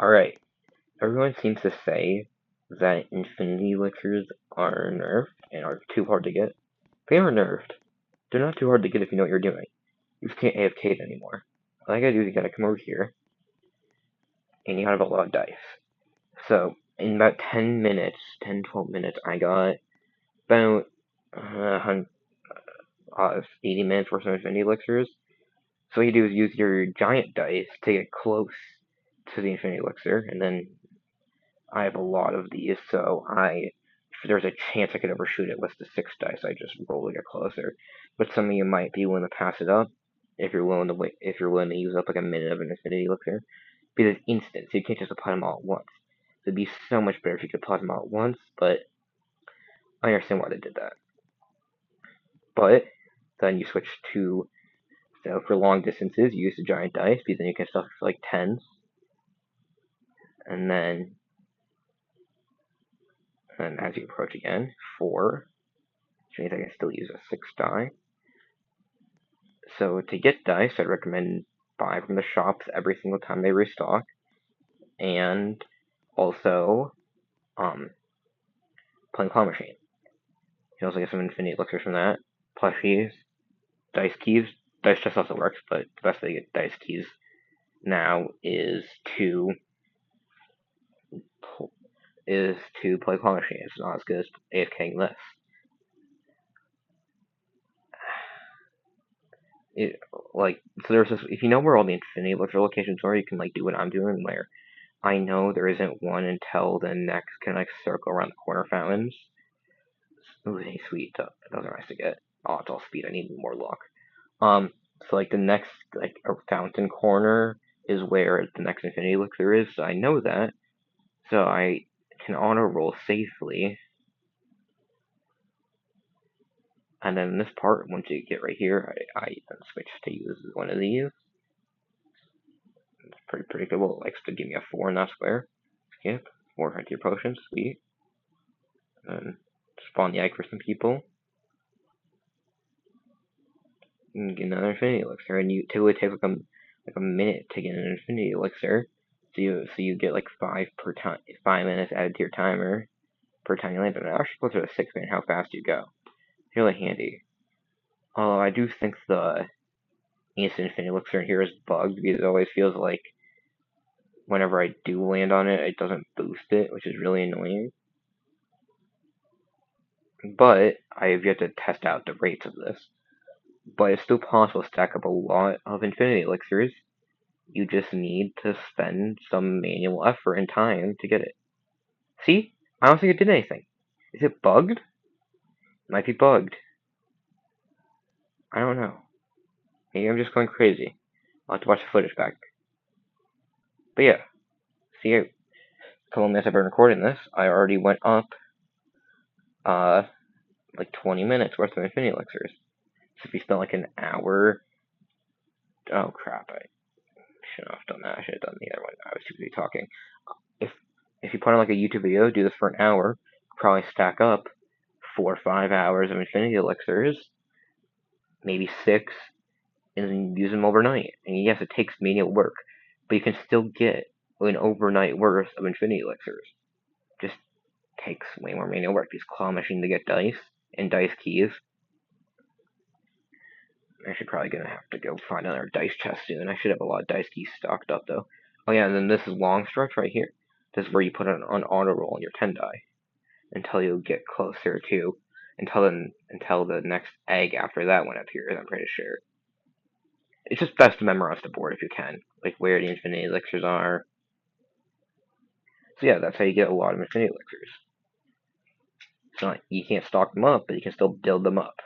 Alright, everyone seems to say that infinity elixirs are nerfed and are too hard to get. They are nerfed. They're not too hard to get if you know what you're doing. You just can't AFK it anymore. All you gotta do is you gotta come over here, and you gotta have a lot of dice. So, in about 10 minutes, 10, 12 minutes, I got about 80 minutes worth of infinity elixirs. So what you do is use your giant dice to get close to the infinity elixir, and then I have a lot of these, so if there's a chance I could overshoot it with the 6 dice, I just roll to get closer. But some of you might be willing to pass it up if you're willing to wait, if you're willing to use up like a minute of an infinity elixir, because it's instant, so you can't just apply them all at once. It'd be so much better if you could apply them all at once, but I understand why they did that. But then you switch to, so for long distances, you use the giant dice, because then you can stuff for like 10s, and then as you approach again, 4, which means I can still use a 6 die. So to get dice, I'd recommend buying from the shops every single time they restock, and also playing Claw Machine. You can also get some Infinity Elixirs from that, plushies, dice keys. Dice chest also works, but the best way to get dice keys now is to play Claw Machine. It's not as good as AFKing this. So there's this, if you know where all the Infinity Elixir locations are, you can like do what I'm doing, where I know there isn't one until the next kind of like circle around the corner fountains. Ooh, hey, sweet. Those are nice to get. Oh, it's all speed. I need more luck. So like the next like a fountain corner is where the next infinity elixir is. So I know that, so I can auto roll safely. And then this part, once you get right here, I then switch to use one of these. It's pretty predictable. It likes to give me a 4 in that square. Skip. 4 frontier potions. Sweet. And spawn the egg for some people. And get another infinity elixir, and it would take like a minute to get an infinity elixir. So you get like 5 minutes added to your timer per time you land. But actually closer to 6 minutes how fast you go. It's really handy. Although I do think the instant infinity elixir here is bugged because it always feels like whenever I do land on it, it doesn't boost it, which is really annoying. But I have yet to test out the rates of this. But it's still possible to stack up a lot of infinity elixirs. You just need to spend some manual effort and time to get it. See? I don't think it did anything. Is it bugged? It might be bugged. I don't know. Maybe I'm just going crazy. I'll have to watch the footage back. But yeah. See, a couple minutes I've been recording this, I already went up, like 20 minutes worth of infinity elixirs. So if you spent like an hour... Oh crap, I shouldn't have done that. I should have done the other one. I was too busy talking. If you put on like a YouTube video, do this for an hour, probably stack up 4 or 5 hours of infinity elixirs, maybe 6, and then use them overnight. And yes, it takes manual work, but you can still get an overnight worth of infinity elixirs. Just takes way more manual work. Use Claw Machine to get dice and dice keys. I'm actually probably gonna have to go find another dice chest soon. I should have a lot of dice keys stocked up though. Oh yeah, and then this is long stretch right here. This is where you put it on auto roll on your 10 die until you get closer to until the next egg after that one appears. I'm pretty sure. It's just best to memorize the board if you can, like where the infinity elixirs are. So yeah, that's how you get a lot of infinity elixirs. It's not you can't stock them up, but you can still build them up.